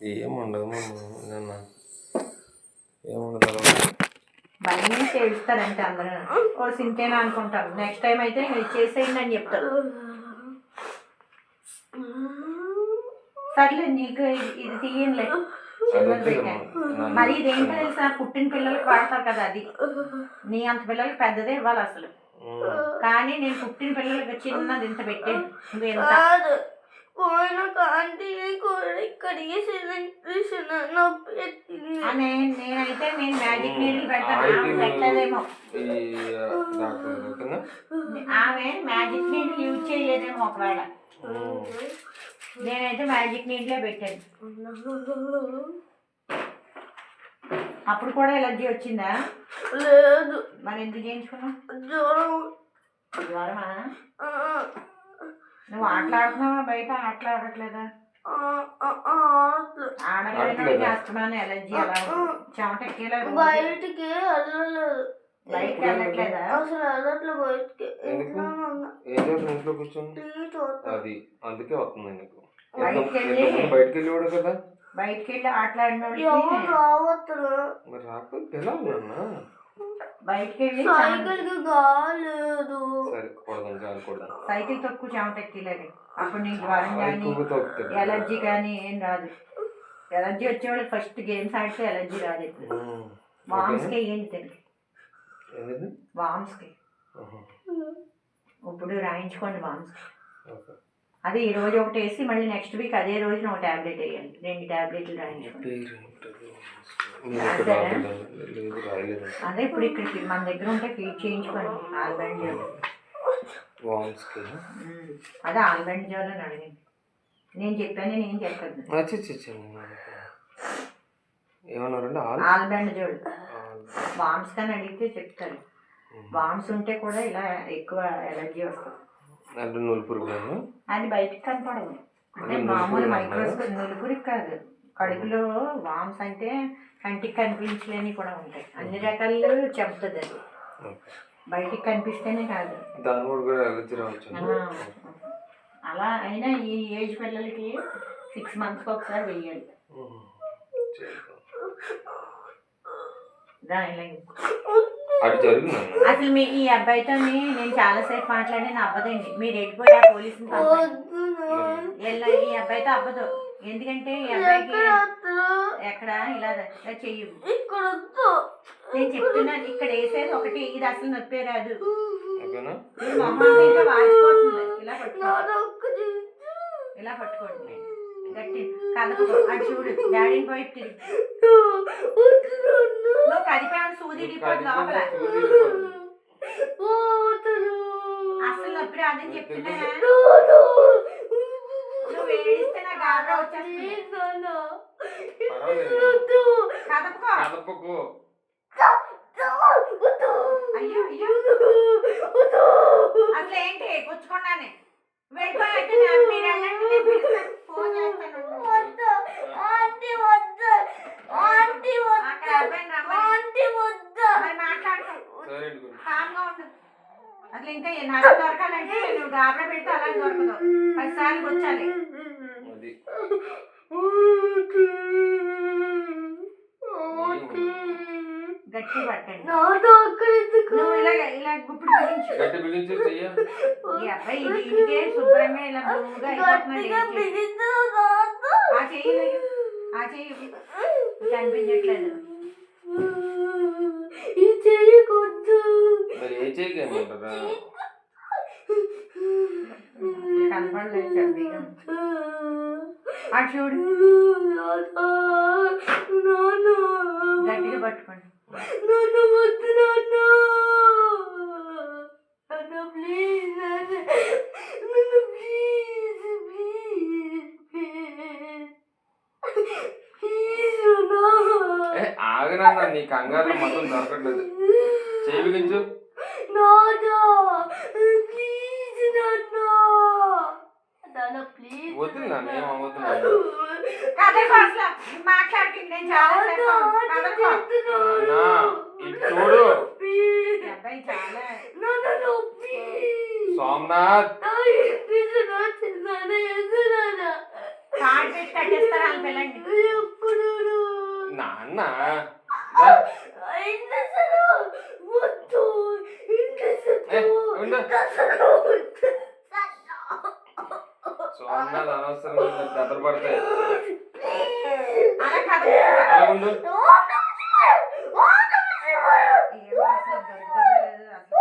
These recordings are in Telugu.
ఏముండదు నిన్న ఏముండదు భయం చేస్తారంటే అందరూ ఓ సింతేనా అనుకుంటారు. నెక్స్ట్ టైం అయితే చేసేయండి అని చెప్తారు. సర్లే నీకు ఇది తీయంలే మరి ఇదేంటో తెలుసా, పుట్టిన పిల్లలకి వాడతారు కదా, అది నీ అంత పిల్లలకి పెద్దదే ఇవ్వాలి అసలు. కానీ నేను పుట్టిన పిల్లలకి చిన్నది ఇంత పెట్టాను. నేనైతే నేను మ్యాజిక్ నీడిల్ పెడతాను, పెట్టలేదేమో. ఆమె మ్యాజిక్ నీడిల్ యూజ్ చేయలేదేమో ఒకవేళ. నేనైతే మ్యాజిక్ నీడిలే పెట్టాను. అప్పుడు కూడా ఎలర్జీ వచ్చిందా? లేదు. మరి ఎందుకు చేయించుకున్నావు? జ్వరమా? నువ్వు ఆటలాడుతున్నావా బయట? ఆటలాడట్లేదా? ఆడలేదు. అస్తమాన ఎలర్జీ అలా చెమట ఎక్కేలా బయటికి వెళ్ళలేదు. బయటకి వెళ్ళట్లేదా? అసలు వెళ్ళట్లే బయటికి. ఇంట్లో కూర్చొని అది అందుకే వస్తుంది నీకు. బయటికి వెళ్ళేవాడు కదా, బయటికి వెళ్ళి ఆటలాడిన మరి రాకపోతే ఎలా ఉన్నా బయటికి వెళ్ళి సైకిల్కి కాలేదు. సరే కొడదాం, గాలి కొడదాం. సైకిల్ తక్కువ చెమట ఎక్కిలేదు. అప్పుడు నీకు జ్వరం కానీ ఎలర్జీ కానీ ఏం రాదు. ఎలర్జీ వచ్చేవాళ్ళు ఫస్ట్ గేమ్స్ ఆడితే ఎలర్జీ రాదు. వామ్స్కి వేయండి తెలుగు, వామ్స్కి ఇప్పుడు రాయించుకోండి వామ్స్కి. అదే ఈ రోజు ఒకటి వేసి మళ్ళీ నెక్స్ట్ వీక్ అదే రోజున ఒక ట్యాబ్లెట్ వేయండి. 2 ట్యాబ్లెట్లు రాయించుకోండి. అదే ఇప్పుడు ఇక్కడికి మన దగ్గర ఉంటే ఫీడ్ చేయించుకోండి. ఆల్బండ్ జోల్, అదే ఆల్బండ్ జోల్ అని అడిగింది. నేను చెప్పాను, నేను చెప్పదు. ఆల్బండ్ జోల్ వామ్స్ కానీ అడిగితే చెప్తారు. వామ్స్ ఉంటే కూడా ఇలా ఎక్కువ ఎలర్జీ వస్తుంది. అది బయటికి కనపడదు. అంటే మామూలు మైక్రోస్కోప్ నులుపురికి కాదు, కడుపులో వామ్స్ అంటే కంటికి కనిపించలేని కూడా ఉంటాయి. అన్ని రకాలు చెప్తుంది అది, బయటికి కనిపిస్తేనే కాదు. అలా అయినా ఈ ఏజ్ పిల్లలకి 6 monthsకి ఒకసారి వెయ్యాలి. అసలు మీ ఈ అబ్బాయితో నేను చాలాసేపు మాట్లాడాను, అవ్వదండి. మీరు వెళ్ళిపోయి ఆ పోలీసుని ఈ అబ్బాయితో అవ్వదు. ఎందుకంటే ఈ అబ్బాయికి ఎక్కడ ఇలా చెయ్యి, నేను చెప్తున్నాను. ఇక్కడ వేసేది ఒకటి, ఇది అసలు నొప్పే రాదు. ఇంకా వాచిపోతుంది. ఇలా పట్టుకోండి గట్టి కదప. అది చూడు, డాడీని పోయి తిరిగి నువ్వు కదిపాను సూది డిపోదు లోపల. అసలు నొప్పి రాదని చెప్తున్నా. నువ్వు ఏడిస్తే నా గాబరా వచ్చేస్తుంది. కదపకో. అయ్యో అయ్యో, అసలు ఏంటి కూర్చుకున్నానే వెళ్ళిపోయి ఫోన్ చేస్తాను. అట్లా ఇంకా నాకు దొరకాలంటే నువ్వు గాబరా పెడితే అలా దొరకదు. 10 సార్లు వచ్చాలి. గట్టి పట్టండి. నువ్వు ఇలా గుప్పుడు బిగించు. ఈ అబ్బాయి ఇంకే శుభ్రంగా ఇలా బ్లూగా ఆ చెయ్యి కనిపించట్లేదు. కనపడలేదు చదివిగా. అటు చూడు, గట్టిగా పట్టుకోండి. ఆగనా, నీ కంగారు మొత్తం దొరకట్లేదు. చేయి బిగించు. వద్దు నాన్న, ఏమవుతున్నాను మాట్లాడుతుంది. చూడు సోమనాథ్ కార్డ్ పెట్టి కట్టేస్తారు వాళ్ళ పిల్లండి. అన్న సో అన్నది అనవసరంగా దెబ్బలు పడతాయి. అలా కాదు. అలా ఉండు. ఏమో అసలు దొరకలేదు అసలు.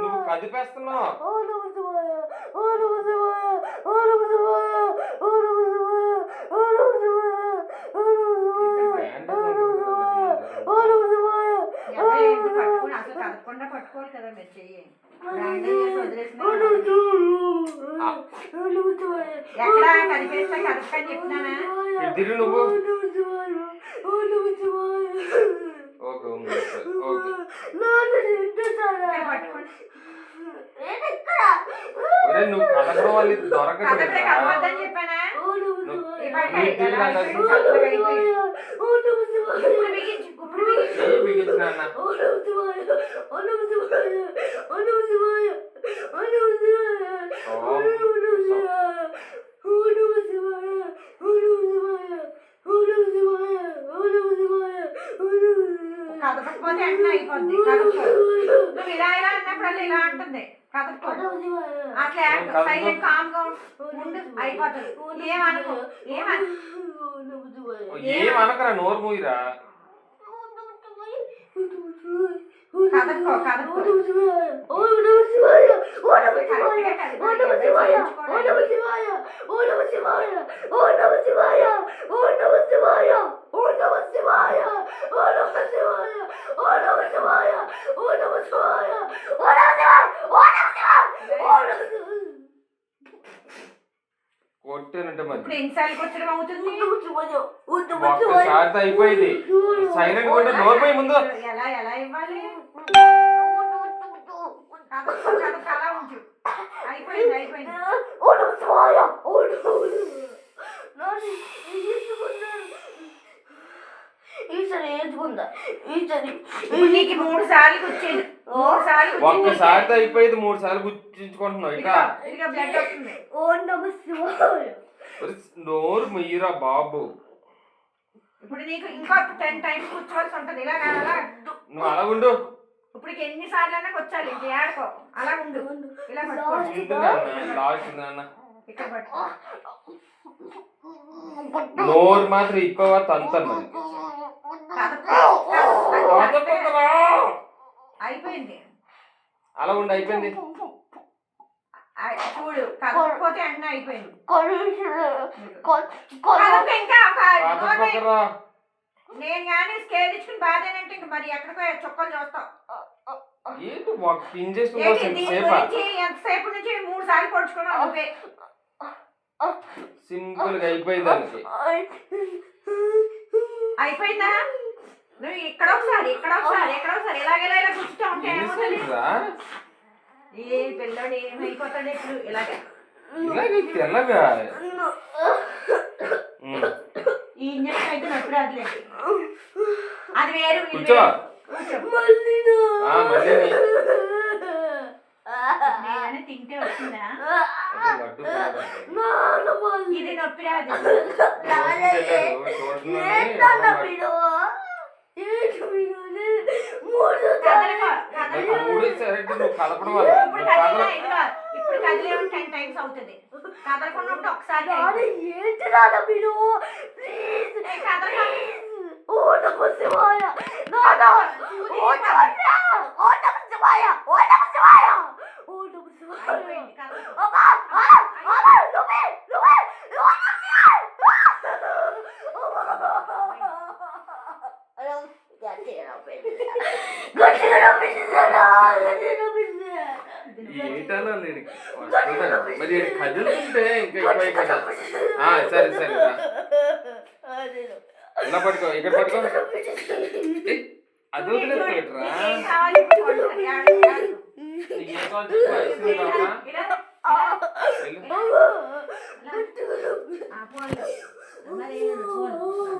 నువ్వు కదిపేస్తున్నావు. అసలు కదపకుండా పట్టుకోవాలి కదా మీరు చెయ్యి. ఎక్కడ కనిపిస్తే కదపని చెప్తున్నానా? తిరిగి నువ్వు ఓకే ఓకే. నువ్వు కదపడం వల్ల ఇది దొరకదు. చెప్పానా? బిగించిన అన్న కదపకపోతే వెంటనే అయిపోద్ది. కదప నువ్వు ఇలా ఇలా అన్నప్పుడు ఇలా అంటుంది. కదప అట్లా సైలెంట్ కామ్ గా ఉండు, అయిపోతుంది. ఏమనుకో ఏమనకరా, నోరు మూయిరా. కదపో కదపో కొట్టేనంటే మరి ఇప్పుడు ఎన్నిసార్లు కొట్టడం అవుతుంది? ఒక్కసారితో అయిపోయింది. సైలెంట్ కొంటే నోరు పోయి ముందు. ఎలా ఎలా ఇవ్వాలి? అలా ఉంచు. అయిపోయింది అయిపోయింది. నీకు 3 సార్లు కూర్చోండి. 3 సార్లు ఒక్కసారితో అయిపోయింది. 3 సార్లు గుర్తించుకుంటున్నావు. ఇక బ్లడ్ వస్తుంది. నోరు మీరా బాబు. ఇప్పుడు నీకు ఇంకా 10 టైమ్స్ కూర్చోవలసి ఉంటది. ఇలా అలా నువ్వు అలా ఉండు. ఇప్పుడు ఎన్నిసార్లు అయినా కూర్చోాలి. ఇంక ఏడుకో. అలా ఉండు. ఇలా ఇక్కడ పట్టుకో. నోరు మాత్రం ఇప్పవా తంతను. అయిపోయింది. అలా ఉండి అయిపోయింది. చూడు కదపకపోతే అన్నీ అయిపోయింది. నేను కానీ స్కేల్ ఇచ్చుకుని బాధేనంటే ఇంక మరి ఎక్కడికో చుక్కలు చూస్తావు. ఎంతసేపు నుంచి 3 సార్లు పొడుచుకున్నావు నువ్వే. సింపుల్ గా అయిపోయింది. అయిపోయిందా? నువ్వు ఇక్కడ ఒకసారి ఇలాగెలా ఇలా కూర్చుంటా ఉంటే ఏ పిల్లడు ఏమైపోతాడు ఇప్పుడు ఇలాగే తెల్లగా. ఈ ఇంజక్షన్ అయితే నొప్పి రాదులేండి. అది వేరు. నేను తింటే వచ్చిందా? ఇది నొప్పి రాదు. ఇప్పుడు కదిలే 10 టైమ్స్ అవుతుంది. కదలకుండా ఒకసారి ఏటాలో లేడికి వస్తుందా మరి ఈడు కదులుతుంటే ఇంకా ఎక్కువ కదా. సరే సరే రా. ఇలా పట్టుకో, ఇక్కడ పట్టుకో. ఏయ్, అది వదిలేరా? నీకేం కావాలి ఇప్పుడు? నీకు ఏం కావాలి చెప్పు, ఐస్ క్రీమ్ కావాలా?